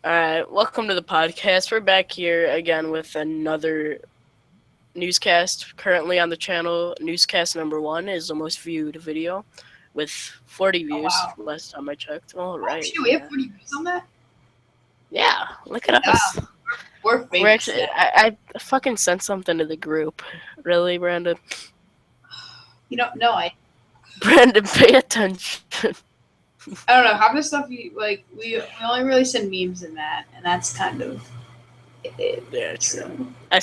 Alright, welcome to the podcast. We're back here again with another newscast. Currently on the channel, newscast number 1 is the most viewed video with 40 Oh views wow. last time I checked. Oh Alright, shit, we have yeah. 40 views on that? Yeah, look at Yeah, us. we're We're famous actually, now. I fucking sent something to the group. Really, Brandon? No, Brandon, pay attention. I don't know. Half the stuff we only really send memes in that, and that's kind of it. Yeah, So true. I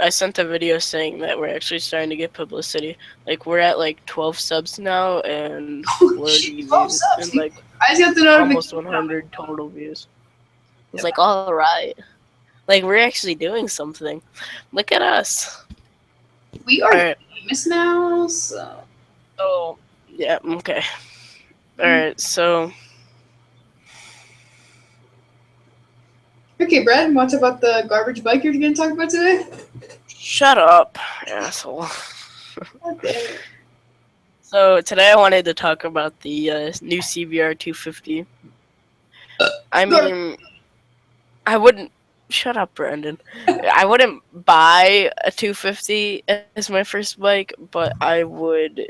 sent a video saying that we're actually starting to get publicity. Like we're at like 12 subs now and oh shit, 40 12 views subs. and like I just got the almost notification on my 100 phone. total views. It's Yep. like all right. Like we're actually doing something. Look at us. We All are right. famous now, so So yeah. Okay. All right. So okay, Brad, want to talk about the garbage bike you're gonna talk about today? shut up, asshole. God damn it. So today I wanted to talk about the new CBR 250. I Gar- mean, I wouldn't. Shut up, Brandon. I wouldn't buy a 250 as my first bike, but I would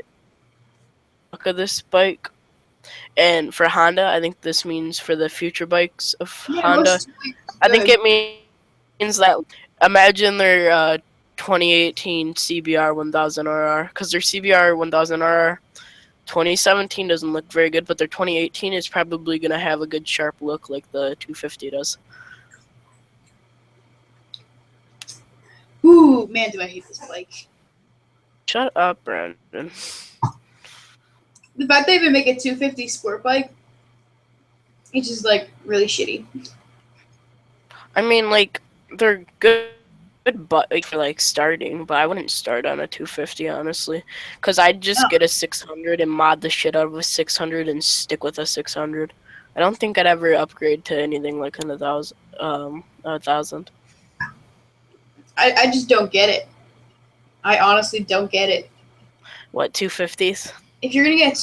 look at this bike. And for Honda, I think this means for the future bikes of yeah, Honda. most like I think the it means that imagine their 2018 CBR 1000RR, because their CBR 1000RR 2017 doesn't look very good, but their 2018 is probably gonna have a good sharp look like the 250 does. ooh man, do I hate this bike. Shut up, Brandon. The fact they even make a 250 sport bike, it's just like really shitty. I mean, like they're good, but like for like starting, but I wouldn't start on a 250 honestly, because I'd just No. get a 600 and mod the shit out of a 600 and stick with a 600. I don't think I'd ever upgrade to anything like a thousand. I just don't get it. I honestly don't get it. What 250s? If you're gonna get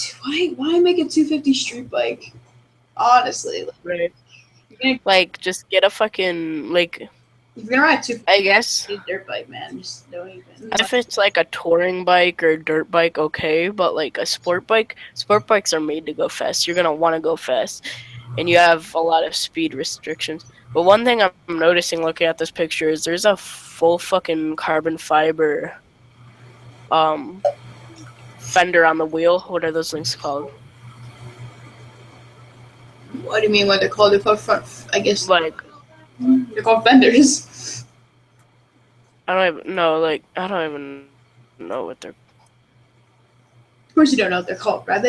why make a 250 street bike? Honestly, like, Right. you're gonna, Like just get a fucking like if you're gonna ride a 250 I guess dirt bike, man, just don't even. if it's like a touring bike or a dirt bike, okay, but like a sport bikes are made to go fast. You're gonna want to go fast, and you have a lot of speed restrictions. But one thing I'm noticing looking at this picture is there's a full fucking carbon fiber um fender on the wheel. What are those things called? What do you mean? What they're called? They're called front. I guess Like they're called fenders. I don't even know. Like I don't even know what they're. Of course, you don't know what they're called, Brad.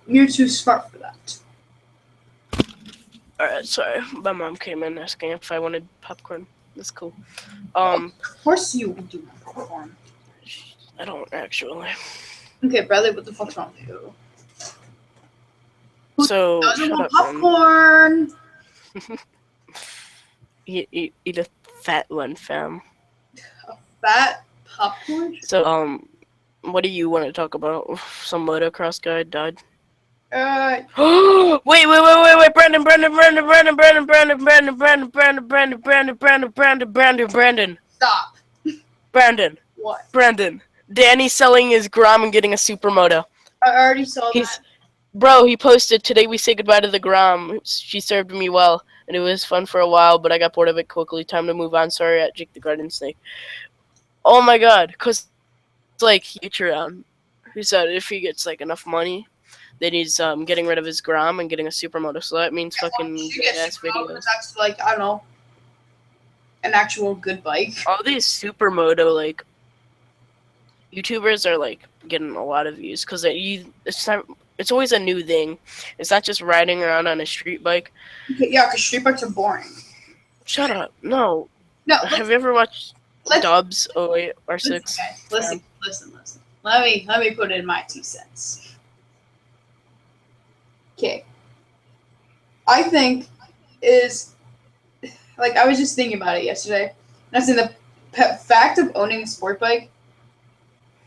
You're too smart for that. Alright, sorry. My mom came in asking if I wanted popcorn. That's cool. Of course, you do popcorn. I don't actually. Okay, Bradley, what the fuck's wrong with you? So Doesn't shut want up, man. popcorn. Eat a fat one, fam. Fat popcorn. So what do you want to talk about? Some motocross guy died. Uh, Wait! Brandon! stop. Brandon! What? Brandon! Danny's selling his Grom and getting a supermoto. I already saw He's that. Bro, he posted, "Today we say goodbye to the Grom. She served me well, and it was fun for a while, but I got bored of it quickly. Time to move on. Sorry at Jake the Garden Snake." Oh my god, because, like, Patreon, who said if he gets, like, enough money, then he's getting rid of his Grom and getting a supermoto. So that means fucking You get good-ass supermoto videos. because that's like I don't know, an actual good bike. All these supermoto, like, YouTubers are, like, getting a lot of views, because it's always a new thing. It's not just riding around on a street bike. Yeah, because street bikes are boring. Shut up. No. No, Have you ever watched Dubs 08 R6? Listen, listen. Let me put in my 2 cents. Okay. I think is like I was just thinking about it yesterday. And I was in the fact of owning a sport bike.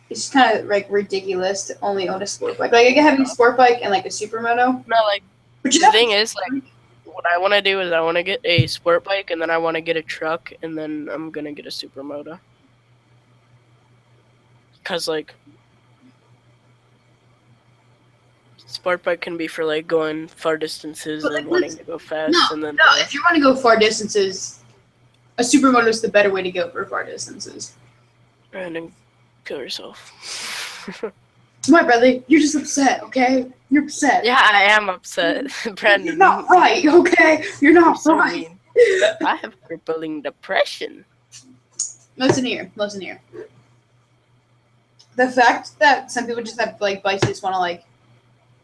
It's kind of like ridiculous to only own a sport bike. Like I get having a sport bike and like a supermoto. No, like But you The have thing is, like, what I want to do is I want to get a sport bike, and then I want to get a truck, and then I'm gonna get a supermoto. Cause like sport bike can be for like going far distances but and like, wanting to go no, fast, and then no. If you want to go far distances, a supermoto is the better way to go for far distances. Brandon, kill yourself. My brother, you're just upset, okay? You're upset. Yeah, I am upset, You're Brandon. not right, okay? You're You're not so right. mean. I have crippling depression. Listen here, listen here. The fact that some people just have like bikes, they just want to like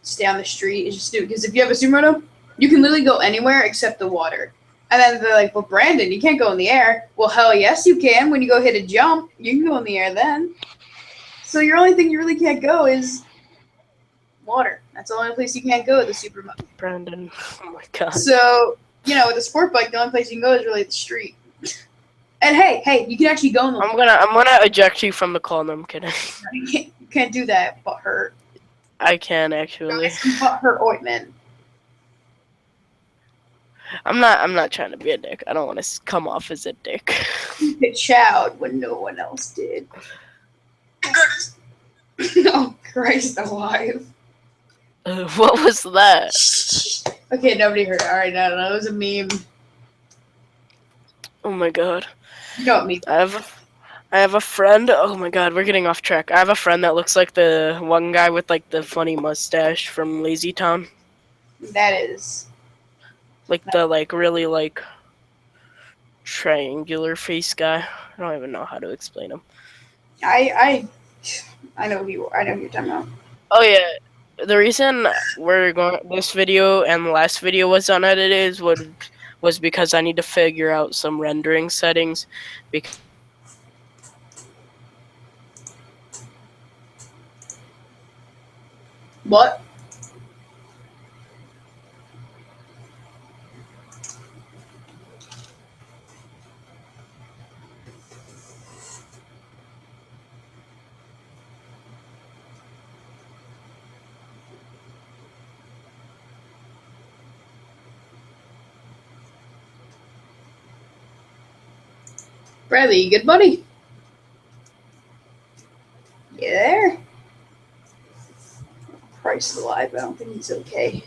stay on the street is just stupid. Because if you have a supermoto, you can literally go anywhere except the water. And then they're like, "Well, Brandon, you can't go in the air." Well, hell yes, you can. When you go hit a jump, you can go in the air then. So your only thing you really can't go is water. That's the only place you can't go with a supermoto. Brandon, oh my god. So with a sport bike, the only place you can go is really the street. And hey, you can actually go in the. I'm gonna eject you from the call. No, I'm kidding. You can't do that. Butt hurt. I can Go actually. get some butt hurt ointment. I'm not trying to be a dick. I don't want to come off as a dick. You pitch out when no one else did. Oh Christ alive. What was that? Okay, nobody heard. All right, no, it was a meme. Oh my god. You know what meme? I have a friend. Oh my god, we're getting off track. I have a friend that looks like the one guy with like the funny mustache from Lazy Town. That is. Like the like really like triangular face guy. I don't even know how to explain him. I know who you. I know who you're talking about. Oh yeah. The reason we're going this video and the last video was unedited was because I need to figure out some rendering settings because What? Bradley, you good, buddy? You there? Christ alive, I don't think he's okay.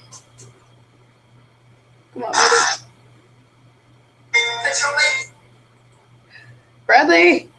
Come on, buddy. Bradley!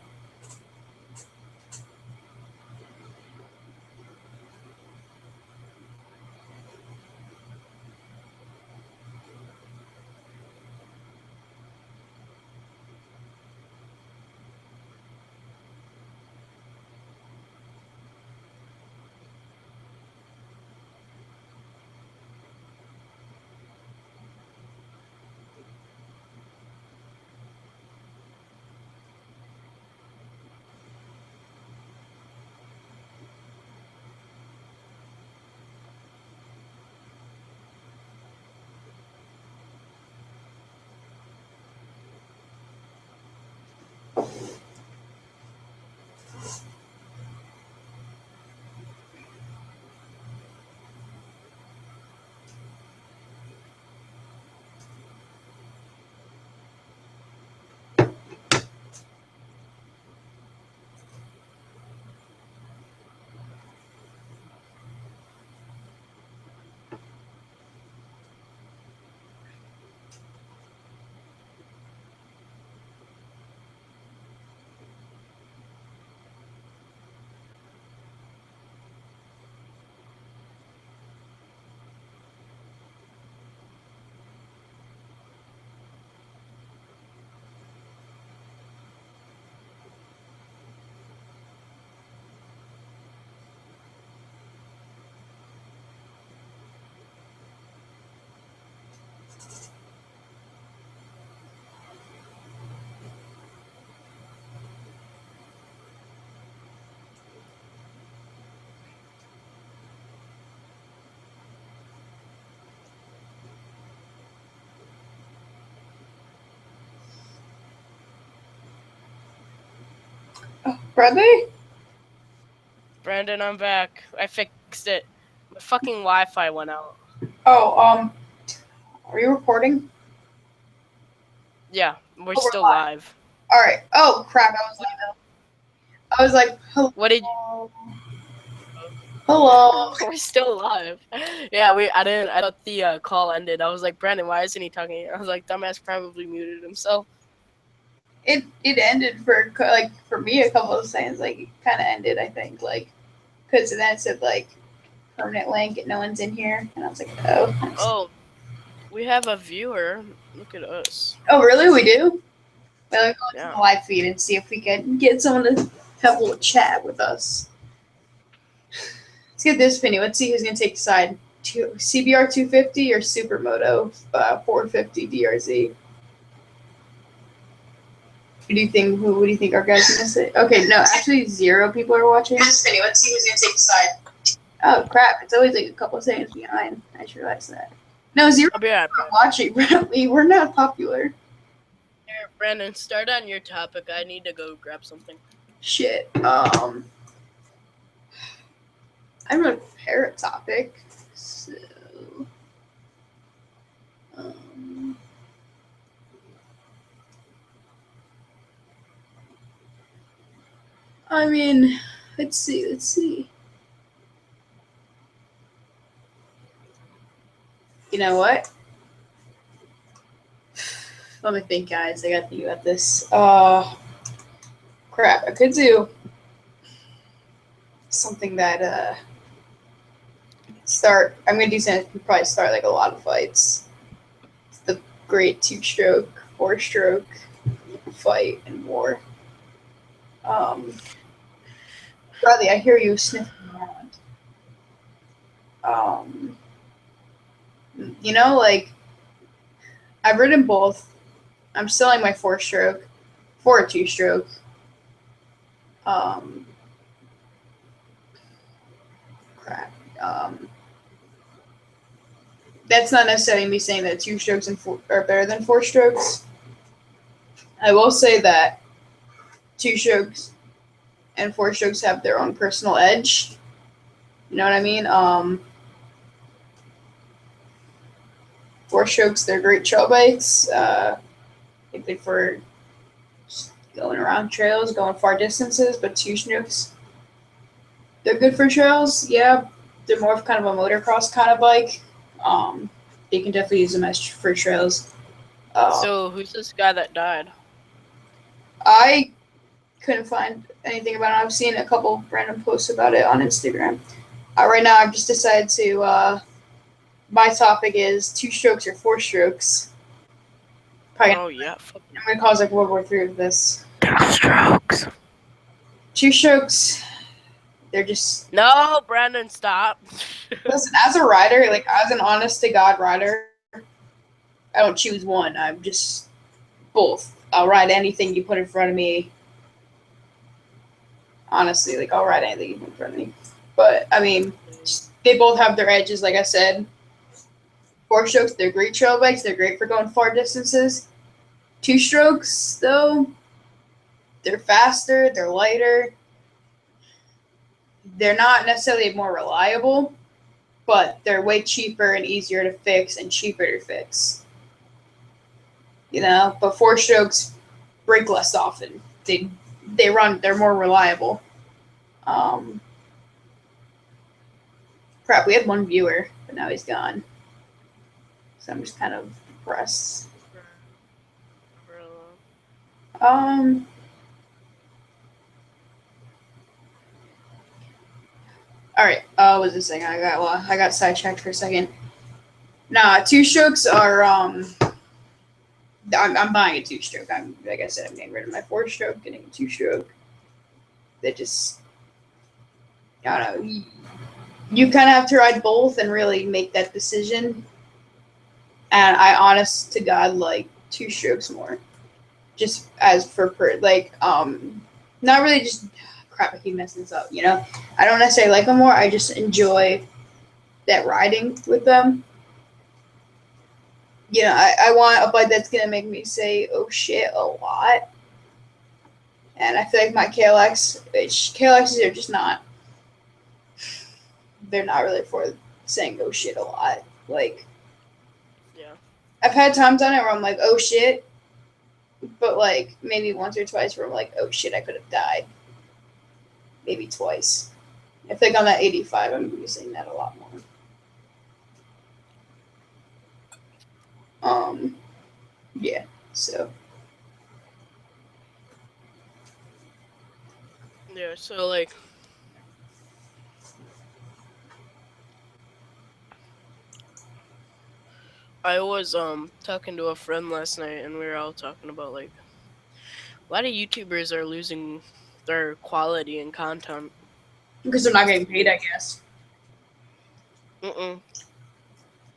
Oh, Bradley? Brandon, I'm back. I fixed it. My fucking Wi-Fi went out. Oh, are you recording? Yeah, we're Oh, we're still live. live. All right. Oh crap! I was like, hello, What did hello. we're still live. Yeah, I thought the call ended. I was like, Brandon, why isn't he talking? I was like, dumbass probably muted himself. It ended for me a couple of seconds. Like it kind of ended, I think, like because then it said like permanent link and no one's in here, and I was like, oh. Oh, we have a viewer. Look at us. Oh really? We do. Well, let me go to Yeah. the live feed and see if we can get someone to have a little chat with us. Let's get this, Penny. Let's see who's gonna take the side. CBR 250 or Supermoto 450 DRZ. What do you think? What do you think our guys gonna say? Okay, no, actually 0 people are watching. Just Penny. Let's see who's gonna take the side. Oh crap! It's always like a couple of seconds behind. I just realized that. No, 0 I'll be right people back. are watching. Really, we're not popular. Here, Brandon, start on your topic. I need to go grab something. Shit. I'm gonna prepare a topic. So. Um, I mean, let's see. You know what? Let me think, guys. I gotta think about this. Crap. I could do something that I'm gonna do something that probably start like a lot of fights. It's the great 2-stroke, 4-stroke fight and war. Bradley, I hear you sniffing around. Like I've ridden both. I'm selling my 4-stroke for a 2-stroke. Crap. That's not necessarily me saying that 2-strokes are better than 4-strokes. I will say that 2-strokes and 4-strokes have their own personal edge. You know what I mean? 4-strokes, they're great trail bikes. They're good for going around trails, going far distances, but 2-strokes, they're good for trails. Yeah, they're more of kind of a motocross kind of bike. You can definitely use them as for trails. So, who's this guy that died? I couldn't find anything about it. I've seen a couple random posts about it on Instagram. Right now, I've just decided to. My topic is 2-strokes or 4-strokes. Probably Oh, yeah. I'm gonna cause like World War III with this. 2-strokes. 2-strokes, they're just. No, Brandon, stop. Listen, as a rider, like as an honest to God rider, I don't choose one. I'm just both. I'll ride anything you put in front of me. Honestly, like I'll ride anything you put in front of me. But I mean, they both have their edges. Like I said, 4-strokes, they're great trail bikes. They're great for going far distances. 2-strokes, though, they're faster. They're lighter. They're not necessarily more reliable, but they're way cheaper and easier to fix and cheaper to fix. But 4-strokes break less often. They're more reliable. Crap, we had one viewer, but now he's gone. So I'm just kind of depressed. All right. What was this thing? I got sidetracked for a second. Nah, 2-strokes are I'm buying a 2-stroke. Like I said, I'm getting rid of my 4-stroke, getting a 2-stroke. They just, I don't know. You kind of have to ride both and really make that decision. And I, honest to God, like 2-strokes more. Just as for not really just crap. I keep messing this up. I don't necessarily like them more. I just enjoy that riding with them. I want a bike that's gonna make me say "oh shit" a lot. And I feel like my KLXs are just not. They're not really for saying "oh shit" a lot. Like, Yeah. I've had times on it where I'm like, oh shit, but like maybe once or twice where I'm like, oh shit, I could have died. Maybe twice. I think on that 85, I'm using that a lot more. Yeah. So Yeah. So like, I was talking to a friend last night, and we were all talking about like a lot of YouTubers are losing their quality and content. because they're not getting paid, I guess. Mm-mm.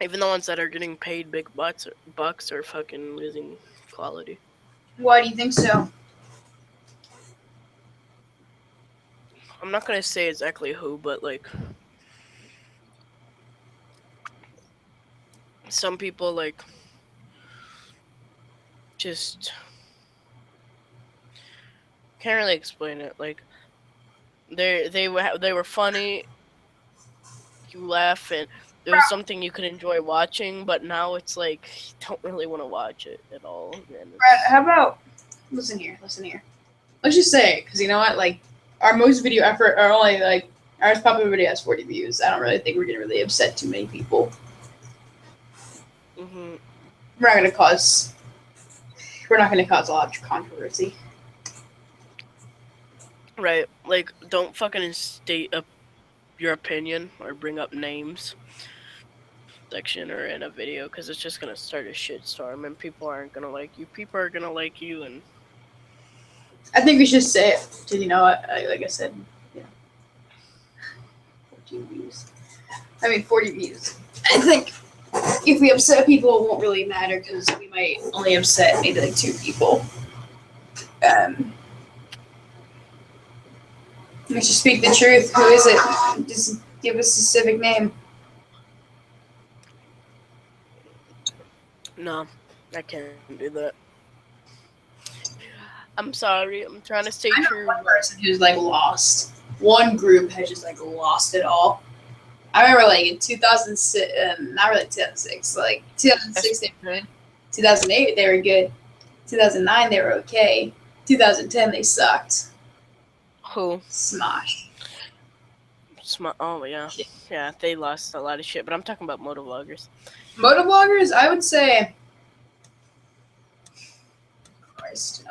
Even the ones that are getting paid big bucks are fucking losing quality. Why do you think so? I'm not gonna say exactly who, but like some people like just can't really explain it. Like they were funny, you laugh, and it was something you could enjoy watching. But now it's like you don't really want to watch it at all, and Brad, it's how about listen here, listen here. Let's just say it, because you know what? Like, our most video effort are only like our most popular video has 40 views. I don't really think we're gonna really upset too many people. hmm We're not gonna cause. We're not gonna cause a lot of controversy. right. Like don't fucking state your opinion or bring up names section or in a video because it's just gonna start a shitstorm and people aren't gonna like you. People are gonna like you, and I think we should say it. Because you know what? Like I said, yeah, 14 views. I mean, 40 views. I think if we upset people, it won't really matter because we might only upset maybe like 2 people. Let's just speak the truth. Who is it? Just give us a specific name. no, I can't do that. I'm sorry. I'm trying to stay I know true, one but person who's like lost. One group has just like lost it all. I remember like in 2006, not really 2006, like 2006 they were good. 2008 they were good. 2009 they were okay. 2010 they sucked. who? Smosh. Oh yeah, yeah. They lost a lot of shit, but I'm talking about motovloggers. Motovloggers, I would say. Christ,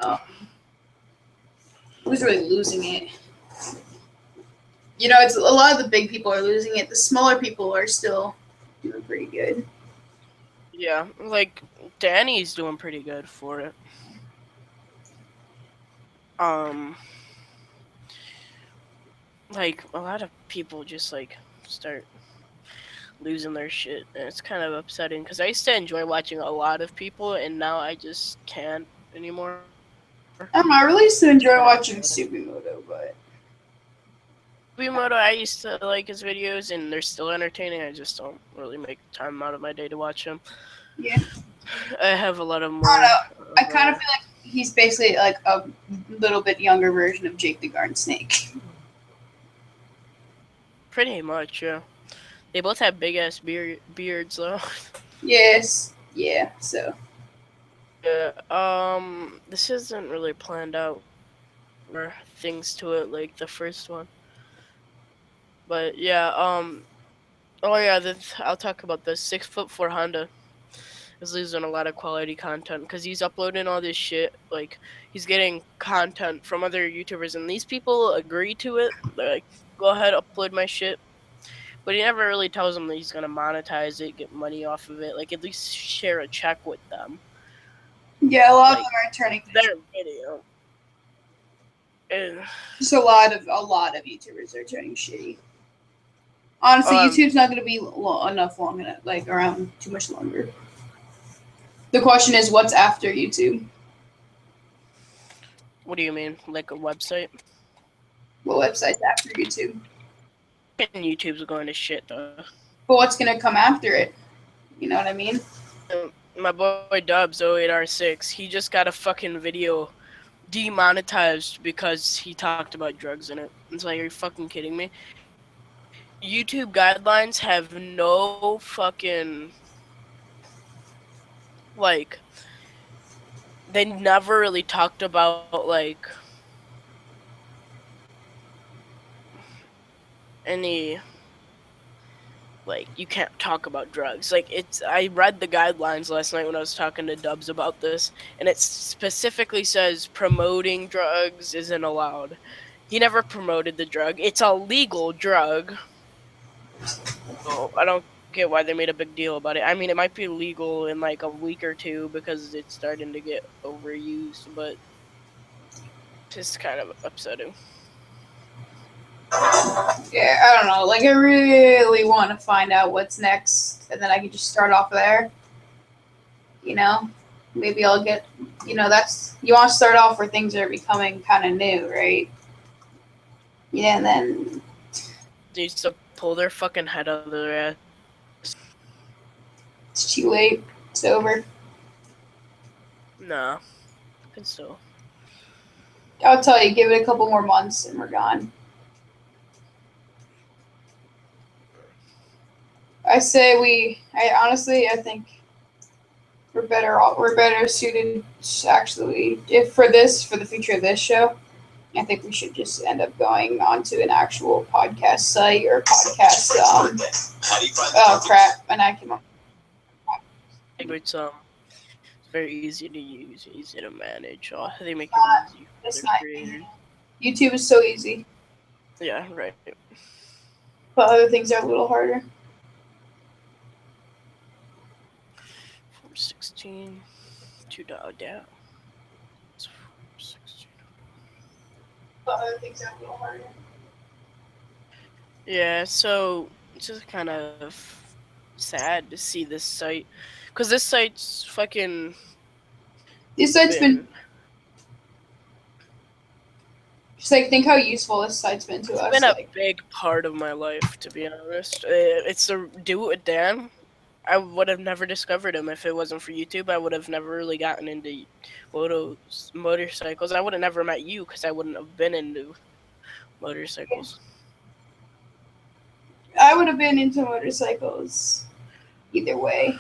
who's really losing it? You know, it's a lot of the big people are losing it. The smaller people are still doing pretty good. Yeah, like Danny's doing pretty good for it. Um, like a lot of people just like start losing their shit, and it's kind of upsetting because I used to enjoy watching a lot of people, and now I just can't anymore. I don't know. I really used to It's enjoy kind of watching upsetting. Subimoto, but Subimoto, I used to like his videos, and they're still entertaining. I just don't really make time out of my day to watch them. yeah. I have a lot of I don't more. know. I kind of feel like he's basically like a little bit younger version of Jake the Garden Snake. Pretty much, yeah. They both have big ass beards, though. Yes. Yeah. So Yeah. This isn't really planned out or things to it like the first one, but yeah. Oh yeah. I'll talk about this. 6'4" Honda is losing a lot of quality content because he's uploading all this shit. Like he's getting content from other YouTubers, and these people agree to it. They're like, "Go ahead, upload my shit." But he never really tells them that he's gonna monetize it, get money off of it. Like at least share a check with them, yeah, a lot of like them are turning. their video. And Just a lot of YouTubers are turning shitty. Honestly, um, YouTube's not going to be enough long enough, like around too much longer. The question is, what's after YouTube? what do you mean, like a website? What website's after YouTube? And YouTube's going to shit though. But what's going to come after it? You know what I mean? My boy Dubs 08R6, he just got a fucking video demonetized because he talked about drugs in it. It's like, are you fucking kidding me? YouTube guidelines have no fucking, like, they never really talked about, like, any, like, you can't talk about drugs. Like, I read the guidelines last night when I was talking to Dubs about this, and it specifically says promoting drugs isn't allowed. He never promoted the drug. It's a legal drug. So I don't get why they made a big deal about it. I mean, it might be legal in like a week or two because it's starting to get overused, but it's kind of upsetting. Yeah, I don't know. Like, I really want to find out what's next, and then I can just start off there. You know, maybe I'll get. That's you want to start off where things are becoming kind of new, right? Yeah, and then Needs to pull their fucking head out of their ass. it's too late. It's over. Nah, can still. I'll tell you, give it a couple more months, and we're gone. I say we. I think we're better. We're better suited, actually, if for the future of this show. I think we should just end up going onto an actual podcast site or podcast. Oh crap! And I came up. It's very easy to use, easy to manage. Oh, they make it easy for It's their not. creators. YouTube is so easy, Yeah, right. but other things are a little harder. 416, $2 down. It's 416. But other things are a little harder. Yeah, so it's just kind of sad to see this site, because this site's fucking This site's been just like think how useful this site's been to us. been a big part of my life, to be honest. It's the dude with Dan. I would have never discovered him if it wasn't for YouTube. I would have never really gotten into motorcycles. I would have never met you because I wouldn't have been into motorcycles. I would have been into motorcycles either way.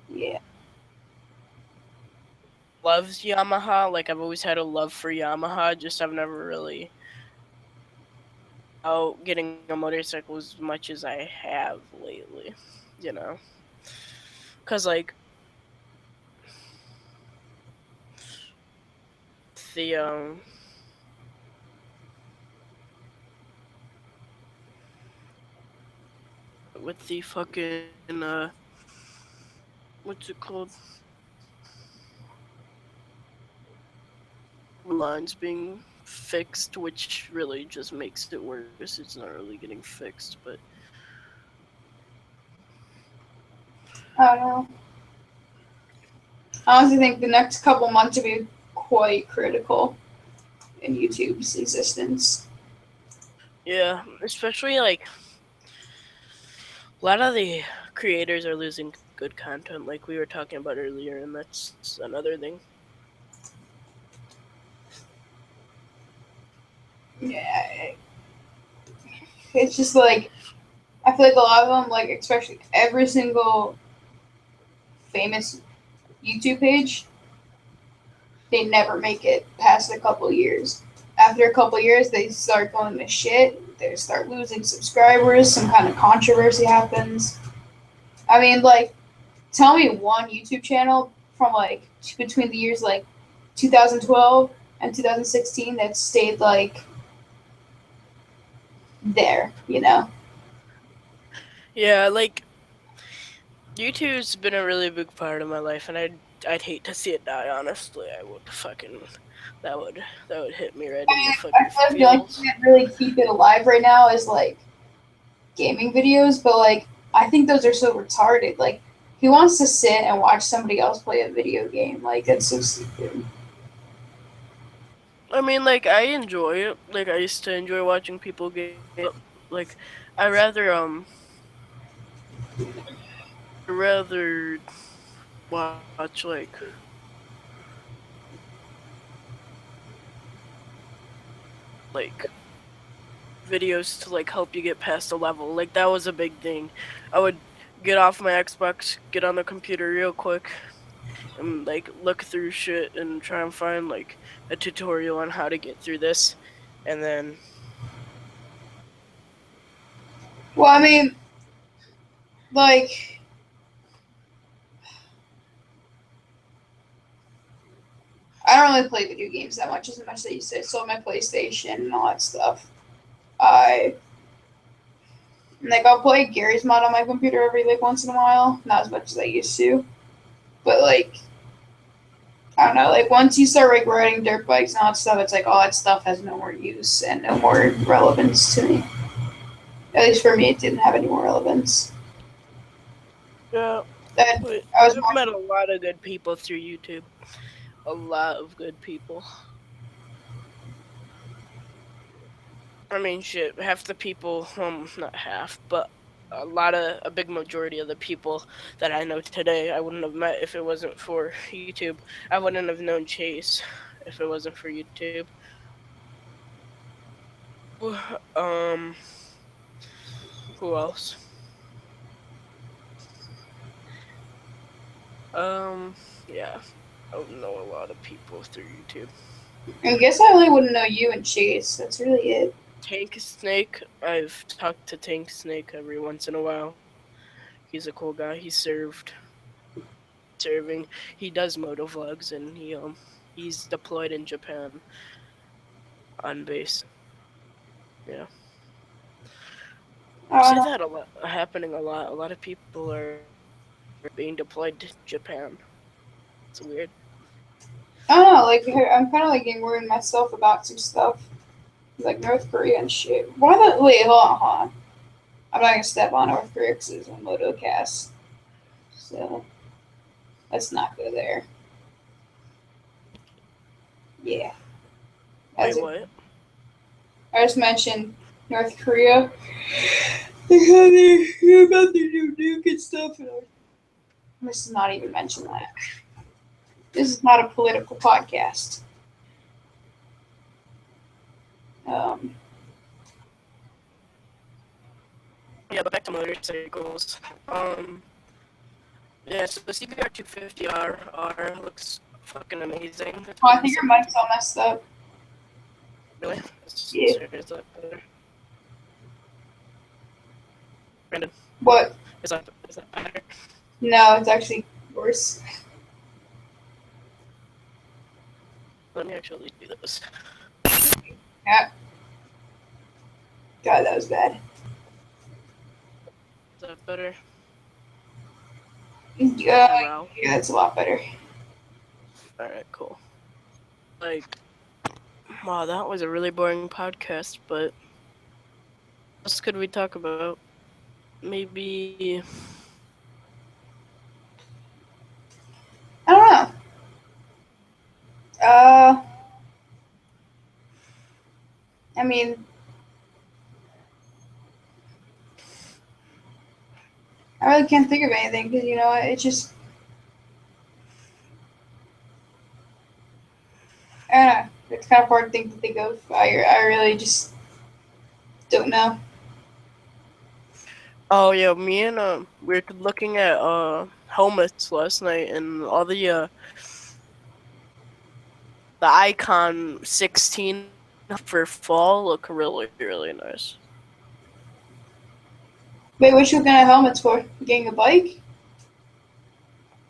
Yeah. Loves Yamaha. Like, I've always had a love for Yamaha, just I've never really out getting a motorcycle as much as I have lately, you know? Because, like, the, with the fucking, what's it called? Lines being fixed, which really just makes it worse. It's not really getting fixed, but I don't know. I honestly think the next couple months will be quite critical in YouTube's existence. yeah, especially like a lot of the creators are losing good content, like we were talking about earlier, and that's another thing. Yeah. It's just like I feel like a lot of them, like especially every single famous YouTube page, they never make it past a couple years. After a couple years, they start going to shit. They start losing subscribers. Some kind of controversy happens. I mean, like, tell me one YouTube channel from like between the years like 2012 and 2016 that stayed like there, you know? Yeah, like YouTube's been a really big part of my life, and I'd hate to see it die. Honestly, I would fucking that would hit me right in the fucking I feel like the only feels. thing that really keep it alive right now is like gaming videos, but like I think those are so retarded. Like, who wants to sit and watch somebody else play a video game? Like, that's so stupid. I mean, like, I enjoy it. Like, I used to enjoy watching people get, like, I rather watch, like, videos to like help you get past a level. Like that was a big thing. I would get off my Xbox, get on the computer real quick, and like look through shit and try and find like a tutorial on how to get through this, and then Well, I mean, like, I don't really play video games that much as I used to. I still have my PlayStation and all that stuff. I like I'll play Gary's Mod on my computer every like once in a while, not as much as I used to, but like I don't know, like once you start like riding dirt bikes and all that stuff, it's like all that stuff has no more use and no more relevance to me. At least for me, it didn't have any more relevance. yeah. That But I was I've more met a lot of good people through YouTube. A lot of good people. I mean, shit, half the people, not half, but a big majority of the people that I know today, I wouldn't have met if it wasn't for YouTube. I wouldn't have known Chase if it wasn't for YouTube. Um, who else? Um, yeah, I would know a lot of people through YouTube. I guess I only wouldn't know you and Chase. That's really it. Tank Snake, I've talked to Tank Snake every once in a while. He's a cool guy. Serving. He does moto vlogs and he's deployed in Japan on base. Yeah. I don't See know. that a lot happening a lot. A lot of people are being deployed to Japan. It's weird. I don't know. Like I'm kind of like getting worried myself about some stuff, like North Korea and shit. Why the wait? Hold on. I'm not gonna step on North Korea because it's a motocast. So let's not go there. Yeah. Wait, As it, what? I just mentioned North Korea. They're about to do nuke and stuff. And this is not even mention that. This is not a political podcast. Um, Yeah, but back to motorcycles. Yeah, so the CBR 250R looks fucking amazing. oh, I think your mic's all messed up. Really? Yeah. Is that better? Brandon, What? is that better? No, it's actually worse. Let me actually do this. Yeah. God, that was bad. Is that better? Yeah, that's a lot better. Alright, cool. Like, wow, that was a really boring podcast, but what else could we talk about? Maybe. I don't know. I mean, I really can't think of anything because you know what? It's just I don't know. It's kind of hard thing to think of. I really just don't know. Oh, yeah, me and, we were looking at, helmets last night, and all the Icon 16 for fall look really, really nice. Wait, what you looking at helmets for? Getting a bike?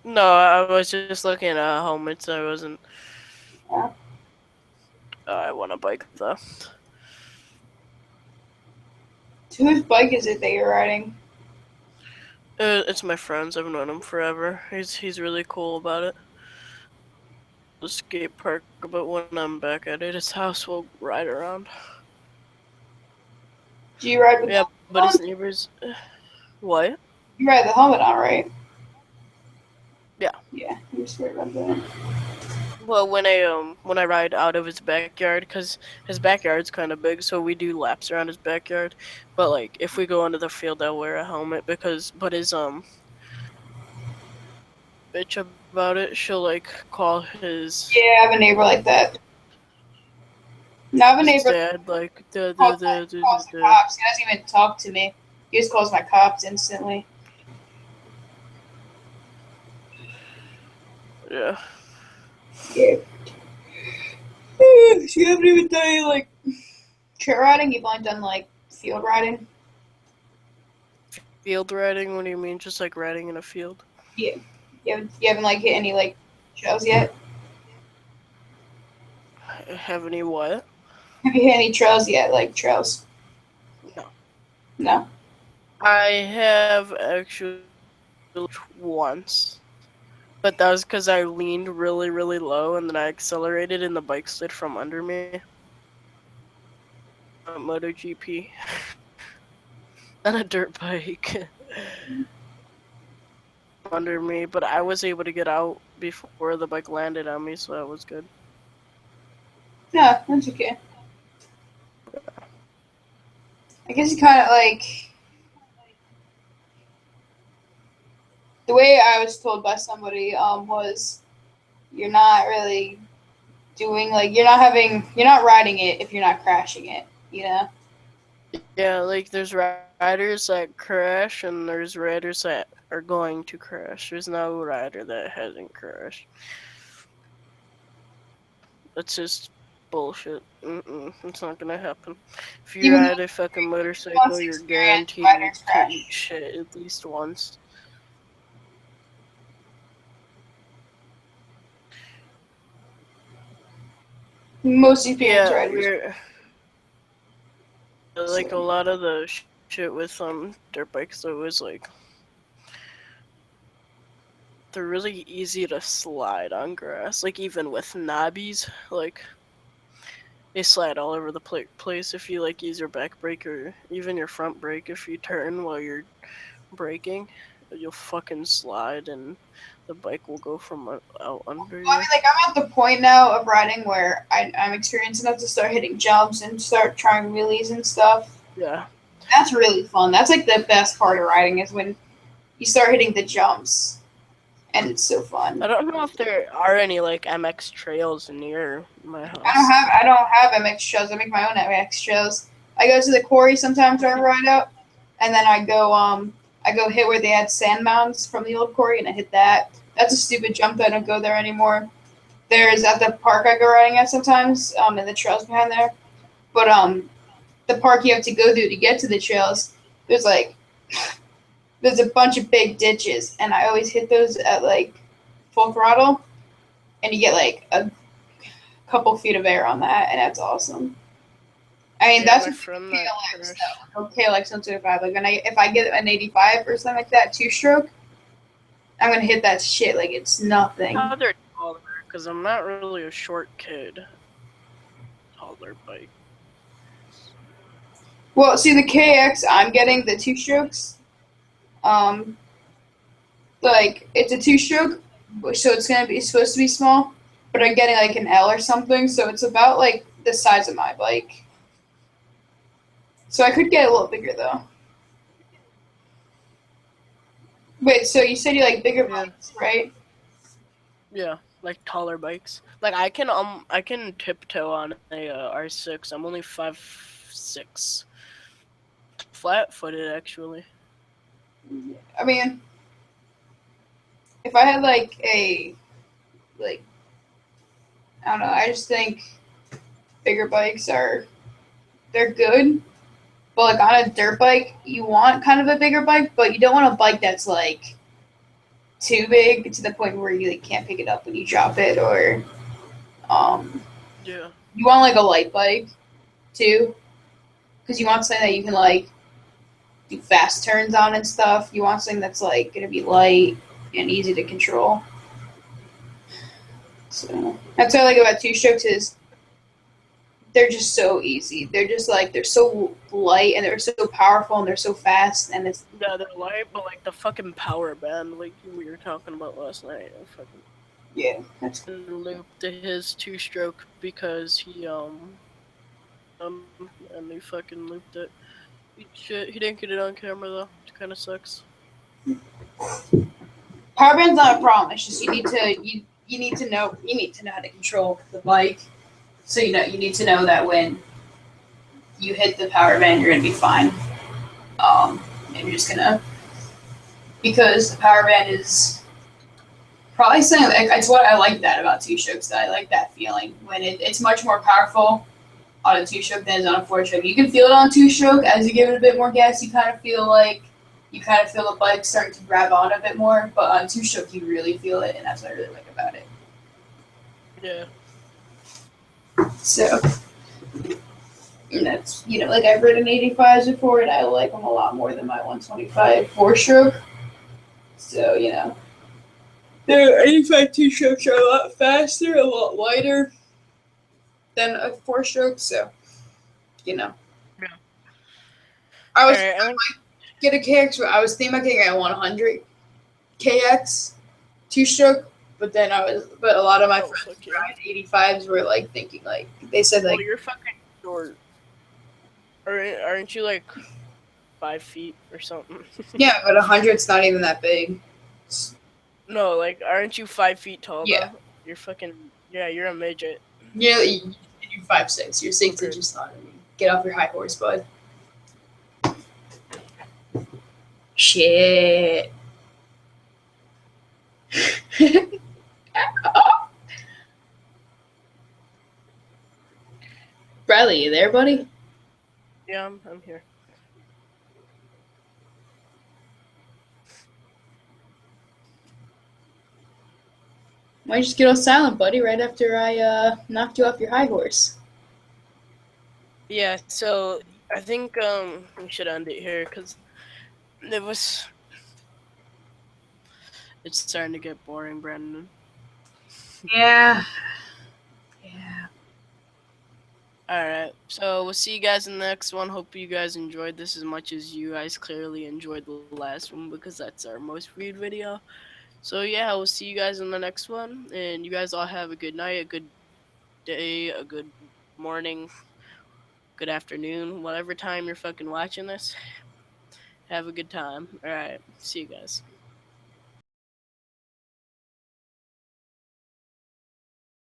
No, I was just looking at helmets. I wasn't. Yeah. I want a bike though. Whose bike is it that you're riding? It's my friend's. I've known him forever. He's really cool about it. The skate park, but when I'm back at his house, we'll ride around. Do you ride with Yeah, the but his helmet on? neighbors. What? You ride the helmet on, right? Yeah. Yeah, I'm just worried about that. Well, when I ride out of his backyard, cause his backyard's kind of big, so we do laps around his backyard. But like, if we go into the field, I'll wear a helmet but his bitch about it. She'll like call his. Yeah, I have a neighbor like that. Now I have a His neighbor dad, like, calls the cops. He doesn't even talk to me. He just calls my cops instantly. Yeah. Yeah. So you haven't even done any, like, trail riding? You've only done, like, field riding? Field riding? What do you mean? Just like riding in a field? Yeah. You haven't like, hit any, like, trails yet? Have any what? Have you hit any trails yet? Like, trails? No. No? I have actually once. But that was because I leaned really, really low and then I accelerated and the bike slid from under me. MotoGP. On a dirt bike. Under me, but I was able to get out before the bike landed on me, so that was good. No, that's okay. I guess you kind of, like... The way I was told by somebody was you're not really doing, like, you're not riding it if you're not crashing it, you know? Yeah, like there's riders that crash and there's riders that are going to crash. There's no rider that hasn't crashed. That's just bullshit. It's not gonna happen. If you Even ride though a fucking motorcycle, once you're experienced guaranteed riders to eat crash. shit at least once. Most experienced Yeah, riders. we're like a So, lot of the shit with dirt bikes though is like they're really easy to slide on grass. Like even with knobbies, like they slide all over the place if you like use your back brake or even your front brake. If you turn while you're braking, you'll fucking slide and the bike will go from out under I you. mean, like, I'm at the point now of riding where I'm experienced enough to start hitting jumps and start trying wheelies and stuff. Yeah. That's really fun. That's like the best part of riding is when you start hitting the jumps, and it's so I fun. don't know if there are any like MX trails near my I don't house. have I don't have MX trails. I make my own MX trails. I go to the quarry sometimes when I ride out, and then I go hit where they had sand mounds from the old quarry, and I hit that. That's a stupid jump. I don't go there anymore. There's at the park I go riding at sometimes, in the trails behind there. But the park you have to go through to get to the trails, there's like there's a bunch of big ditches, and I always hit those at like full throttle, and you get like a couple feet of air on that, and that's awesome. I mean, Yeah, that's my with friend that KLX crashed. though. No KLX 125. Like if I get an 85 or something like that, two stroke, I'm gonna hit that shit like it's nothing. How they're taller, because I'm not really a short kid. Taller bike. Well, see the KX, I'm getting the two strokes. Um, like it's a two stroke, so it's supposed to be small, but I'm getting like an L or something, so it's about like the size of my bike. So I could get a little bigger though. Wait, so you said you like bigger Yeah. bikes, right? Yeah, like taller bikes. Like I can tiptoe on a R6. I'm only 5'6". Flat-footed actually. I mean, if I had like a like I don't know, I just think bigger bikes they're good. But like on a dirt bike, you want kind of a bigger bike, but you don't want a bike that's like too big to the point where you like can't pick it up when you drop it, or um, Yeah. you want like a light bike too, because you want something that you can like do fast turns on and stuff. You want something that's like gonna be light and easy to control. So that's what I like about two strokes is they're just so easy. They're just like they're so light and they're so powerful and they're so fast and it's Yeah, they're light, but like the fucking power band, like we were talking about last night, I fucking yeah. That's looped his two-stroke because and he fucking looped it. Shit, he didn't get it on camera though. It kind of sucks. power band's not a problem. It's just you need to know how to control the bike. So you need to know that when you hit the power band, you're gonna be fine. And you're just gonna because the power band is probably something. It's what I like that about two strokes. That I like that feeling when it's much more powerful on a two stroke than it is on a four stroke. You can feel it on two stroke as you give it a bit more gas. You kind of feel the bike starting to grab on a bit more. But on two stroke, you really feel it, and that's what I really like about it. Yeah. So. And that's, like I've ridden 85s before, and I like them a lot more than my 125 four stroke. So, the 85 two strokes are a lot faster, a lot lighter than a four stroke. So, Yeah. I was Alright, I think get a KX, but I was thinking about getting a 100 KX two stroke, but a lot of my friends fuck who yeah. ride 85s were like thinking like they said Well, like you're fucking short. Aren't you like 5 feet or something? yeah, but 100's not even that big. No, like, aren't you 5 feet tall Yeah. though? You're fucking, yeah, you're a midget. Yeah, you're 5'6". You're 6 Okay. inches taller than me. Get off your high horse, bud. Shit. Bradley, you there, buddy? Yeah, I'm here. Why don't you just get all silent, buddy, right after I knocked you off your high horse? Yeah, so I think we should end it here because it was. It's starting to get boring, Brandon. Yeah. Yeah. Alright, so we'll see you guys in the next one. Hope you guys enjoyed this as much as you guys clearly enjoyed the last one because that's our most viewed video. So yeah, we'll see you guys in the next one, and you guys all have a good night, a good day, a good morning, good afternoon, whatever time you're fucking watching this. Have a good time. Alright, see you guys.